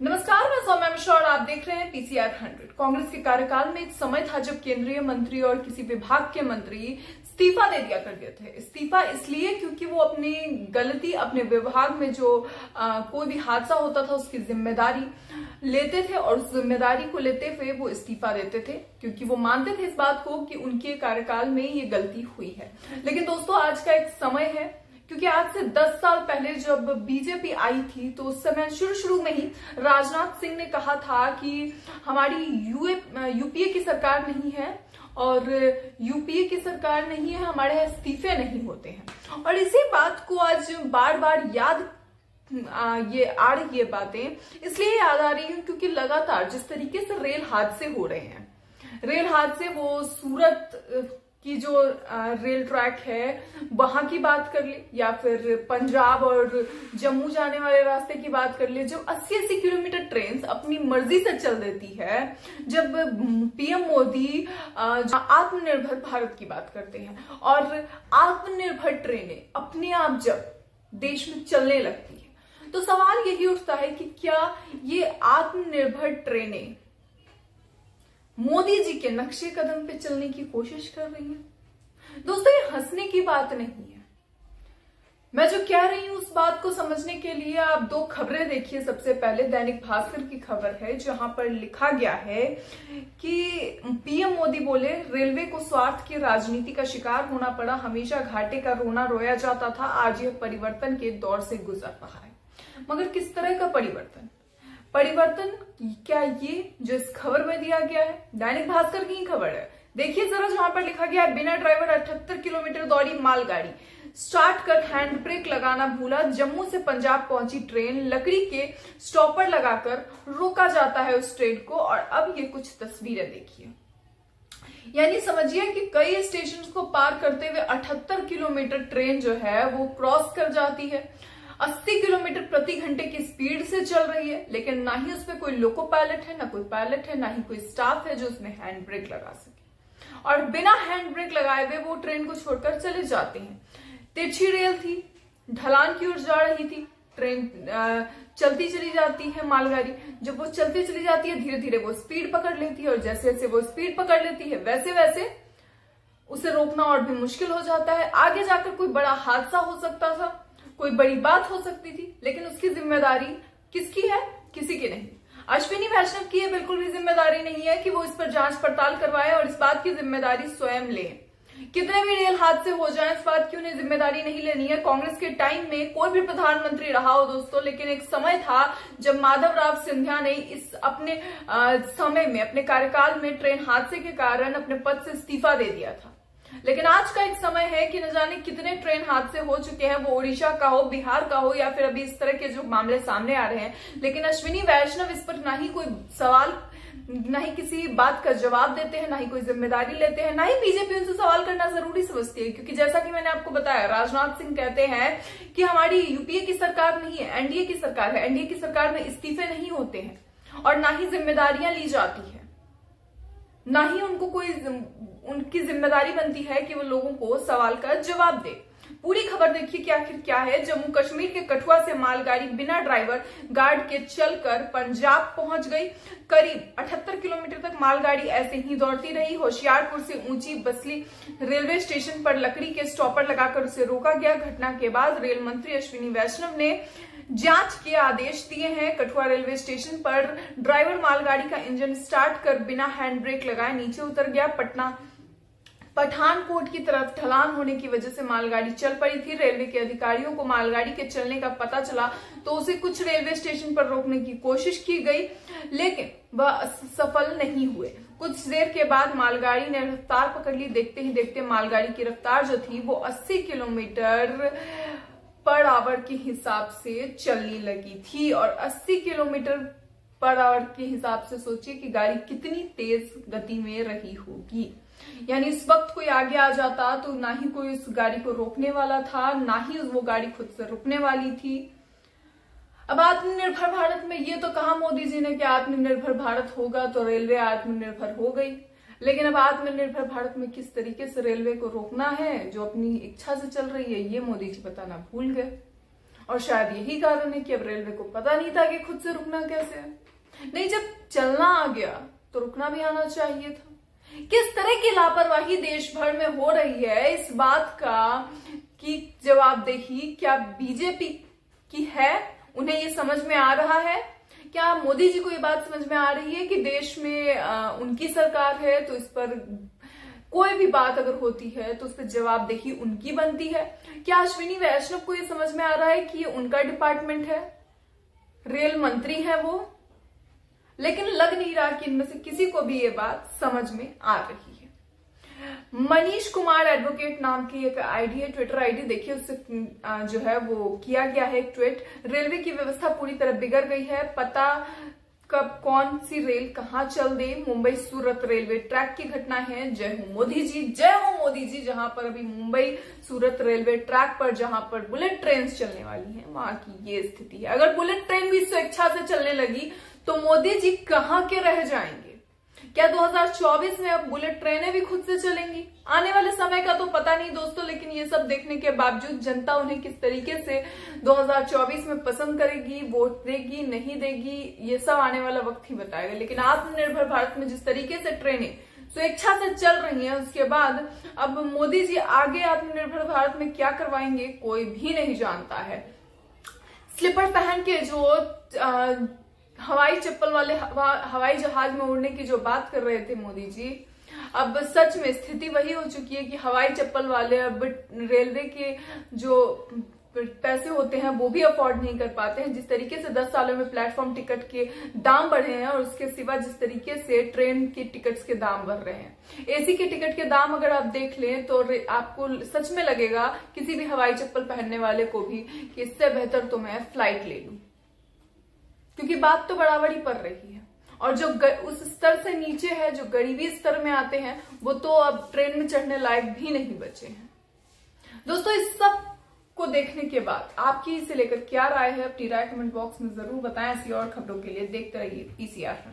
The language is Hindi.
नमस्कार, मैं सौम्या मिश्रा और आप देख रहे हैं पीसीआर 100। कांग्रेस के कार्यकाल में एक समय था जब केंद्रीय मंत्री और किसी विभाग के मंत्री इस्तीफा दे दिया करते थे। इस्तीफा इसलिए क्योंकि वो अपनी गलती, अपने विभाग में जो कोई भी हादसा होता था उसकी जिम्मेदारी लेते थे और उस जिम्मेदारी को लेते हुए वो इस्तीफा देते थे, क्योंकि वो मानते थे इस बात को कि उनके कार्यकाल में ये गलती हुई है। लेकिन दोस्तों, आज का एक समय है, क्योंकि आज से 10 साल पहले जब बीजेपी आई थी तो उस समय शुरू में ही राजनाथ सिंह ने कहा था कि हमारी यूपीए की सरकार नहीं है और यूपीए की सरकार नहीं है, हमारे यहाँ इस्तीफे नहीं होते हैं। और इसी बात को आज बार बार याद ये आ रही है बातें, इसलिए याद आ रही है क्योंकि लगातार जिस तरीके से रेल हादसे हो रहे हैं, रेल हादसे वो सूरत की जो रेल ट्रैक है वहां की बात कर ले या फिर पंजाब और जम्मू जाने वाले रास्ते की बात कर ले, जब 80-80 किलोमीटर ट्रेन अपनी मर्जी से चल देती है, जब पीएम मोदी आत्मनिर्भर भारत की बात करते हैं और आत्मनिर्भर ट्रेनें अपने आप जब देश में चलने लगती है, तो सवाल यही उठता है कि क्या ये आत्मनिर्भर ट्रेनें मोदी जी के नक्शे कदम पे चलने की कोशिश कर रही हैं? दोस्तों, ये हंसने की बात नहीं है। मैं जो कह रही हूं उस बात को समझने के लिए आप दो खबरें देखिए। सबसे पहले दैनिक भास्कर की खबर है जहां पर लिखा गया है कि पीएम मोदी बोले, रेलवे को स्वार्थ की राजनीति का शिकार होना पड़ा, हमेशा घाटे का रोना रोया जाता था, आज यह परिवर्तन के दौर से गुजर रहा है। मगर किस तरह का परिवर्तन? क्या ये जो इस खबर में दिया गया है दैनिक भास्कर की ही खबर है, देखिए जरा, जहां पर लिखा गया है, बिना ड्राइवर 78 किलोमीटर दौड़ी मालगाड़ी, स्टार्ट कर हैंड ब्रेक लगाना भूला, जम्मू से पंजाब पहुंची ट्रेन, लकड़ी के स्टॉपर लगाकर रोका जाता है उस ट्रेन को। और अब ये कुछ तस्वीरें देखिए, यानी समझिए कि कई स्टेशन को पार करते हुए 78 किलोमीटर ट्रेन जो है वो क्रॉस कर जाती है, 80 किलोमीटर प्रति घंटे की स्पीड से चल रही है, लेकिन ना ही उसमें कोई लोको पायलट है, ना कोई पायलट है, ना ही कोई स्टाफ है जो उसमें हैंड ब्रेक लगा सके। और बिना हैंड ब्रेक लगाए हुए वो ट्रेन को छोड़कर चले जाते हैं। तिरछी रेल थी, ढलान की ओर जा रही थी, ट्रेन चलती चली जाती है मालगाड़ी। जब वो चलती चली जाती है, धीरे धीरे वो स्पीड पकड़ लेती है और जैसे जैसे वो स्पीड पकड़ लेती है वैसे वैसे उसे रोकना और भी मुश्किल हो जाता है। आगे जाकर कोई बड़ा हादसा हो सकता था, कोई बड़ी बात हो सकती थी, लेकिन उसकी जिम्मेदारी किसकी है? किसी की नहीं। अश्विनी वैष्णव की ये बिल्कुल भी जिम्मेदारी नहीं है कि वो इस पर जांच पड़ताल करवाए और इस बात की जिम्मेदारी स्वयं ले। कितने भी रेल हादसे हो जाएं, इस बात की उन्हें जिम्मेदारी नहीं लेनी है। कांग्रेस के टाइम में कोई भी प्रधानमंत्री रहा हो दोस्तों, लेकिन एक समय था जब माधवराव सिंधिया ने इस अपने समय में, अपने कार्यकाल में ट्रेन हादसे के कारण अपने पद से इस्तीफा दे दिया था। लेकिन आज का एक समय है कि न जाने कितने ट्रेन हादसे हो चुके हैं, वो ओडिशा का हो, बिहार का हो, या फिर अभी इस तरह के जो मामले सामने आ रहे हैं, लेकिन अश्विनी वैष्णव इस पर ना ही कोई सवाल, ना ही किसी बात का जवाब देते हैं, ना ही कोई जिम्मेदारी लेते हैं, ना ही बीजेपी उनसे सवाल करना जरूरी समझती है। क्योंकि जैसा कि मैंने आपको बताया, राजनाथ सिंह कहते हैं कि हमारी यूपीए की सरकार नहीं है, एनडीए की सरकार है, एनडीए की सरकार में इस्तीफे नहीं होते हैं और ना ही जिम्मेदारियां ली जाती है, ना ही उनको कोई उनकी जिम्मेदारी बनती है कि वो लोगों को सवाल का जवाब दे। पूरी खबर देखिए कि आखिर क्या है। जम्मू कश्मीर के कठुआ से मालगाड़ी बिना ड्राइवर गार्ड के चलकर पंजाब पहुंच गई। करीब 78 किलोमीटर तक मालगाड़ी ऐसे ही दौड़ती रही। होशियारपुर से ऊंची बसली रेलवे स्टेशन पर लकड़ी के स्टॉपर लगाकर उसे रोका गया। घटना के बाद रेल मंत्री अश्विनी वैष्णव ने जांच के आदेश दिए हैं। कठुआ रेलवे स्टेशन पर ड्राइवर मालगाड़ी का इंजन स्टार्ट कर बिना हैंड ब्रेक लगाए नीचे उतर गया। पठानकोट की तरफ ढलान होने की वजह से मालगाड़ी चल पड़ी थी। रेलवे के अधिकारियों को मालगाड़ी के चलने का पता चला तो उसे कुछ रेलवे स्टेशन पर रोकने की कोशिश की गई, लेकिन वह सफल नहीं हुए। कुछ देर के बाद मालगाड़ी ने रफ्तार पकड़ ली। देखते ही देखते मालगाड़ी की रफ्तार जो थी वो 80 किलोमीटर पर आवर के हिसाब से चलने लगी थी। और 80 किलोमीटर पर आवर के हिसाब से सोचिए कि गाड़ी कितनी तेज गति में रही होगी। यानी इस वक्त कोई आगे आ जाता तो ना ही कोई उस गाड़ी को रोकने वाला था, ना ही वो गाड़ी खुद से रुकने वाली थी। अब आत्मनिर्भर भारत में ये तो कहा मोदी जी ने कि आत्मनिर्भर भारत होगा, तो रेलवे आत्मनिर्भर हो गई। लेकिन अब आत्मनिर्भर भारत में किस तरीके से रेलवे को रोकना है जो अपनी इच्छा से चल रही है, ये मोदी जी बताना भूल गए। और शायद यही कारण है कि अब रेलवे को पता नहीं था कि खुद से रुकना कैसे है। नहीं, जब चलना आ गया तो रुकना भी आना चाहिए था। किस तरह की लापरवाही देश भर में हो रही है, इस बात का कि जवाबदेही क्या बीजेपी की है? उन्हें ये समझ में आ रहा है? क्या मोदी जी को ये बात समझ में आ रही है कि देश में उनकी सरकार है, तो इस पर कोई भी बात अगर होती है तो उस पर जवाबदेही उनकी बनती है? क्या अश्विनी वैष्णव को ये समझ में आ रहा है कि ये उनका डिपार्टमेंट है, रेल मंत्री है वो? लेकिन लग नहीं रहा कि इनमें से किसी को भी ये बात समझ में आ रही है। मनीष कुमार एडवोकेट नाम की एक आईडी है, ट्विटर आईडी, देखिए उससे जो है वो किया गया है एक ट्वीट। रेलवे की व्यवस्था पूरी तरह बिगड़ गई है, पता कब कौन सी रेल कहां चल दे। मुंबई सूरत रेलवे ट्रैक की घटना है। जय हो मोदी जी, जय हो मोदी जी। जहां पर अभी मुंबई सूरत रेलवे ट्रैक पर जहां पर बुलेट ट्रेन चलने वाली हैं, वहां की ये स्थिति है। अगर बुलेट ट्रेन भी स्वेच्छा से चलने लगी तो मोदी जी कहां के रह जाएंगे? क्या 2024 में अब बुलेट ट्रेनें भी खुद से चलेंगी? आने वाले समय का तो पता नहीं दोस्तों, लेकिन ये सब देखने के बावजूद जनता उन्हें किस तरीके से 2024 में पसंद करेगी, वोट देगी, नहीं देगी, ये सब आने वाला वक्त ही बताएगा। लेकिन आत्मनिर्भर भारत में जिस तरीके से ट्रेनें स्वेच्छा से चल रही हैं, उसके बाद अब मोदी जी आगे आत्मनिर्भर भारत में क्या करवाएंगे कोई भी नहीं जानता है। स्लीपर पहन के जो हवाई चप्पल वाले हवाई जहाज में उड़ने की जो बात कर रहे थे मोदी जी, अब सच में स्थिति वही हो चुकी है कि हवाई चप्पल वाले अब रेलवे के जो पैसे होते हैं वो भी अफोर्ड नहीं कर पाते हैं। जिस तरीके से 10 सालों में प्लेटफॉर्म टिकट के दाम बढ़े हैं, और उसके सिवा जिस तरीके से ट्रेन के टिकट्स के दाम बढ़ रहे हैं, एसी के टिकट के दाम अगर आप देख लें तो आपको सच में लगेगा किसी भी हवाई चप्पल पहनने वाले को भी कि इससे बेहतर तो मैं फ्लाइट ले लूं, क्योंकि बात तो बराबर ही पड़ रही है। और जो उस स्तर से नीचे है, जो गरीबी स्तर में आते हैं, वो तो अब ट्रेन में चढ़ने लायक भी नहीं बचे हैं। दोस्तों, इस सब को देखने के बाद आपकी इसे लेकर क्या राय है? अपनी राय कमेंट बॉक्स में जरूर बताएं। ऐसी और खबरों के लिए देखते रहिए पीसीआर।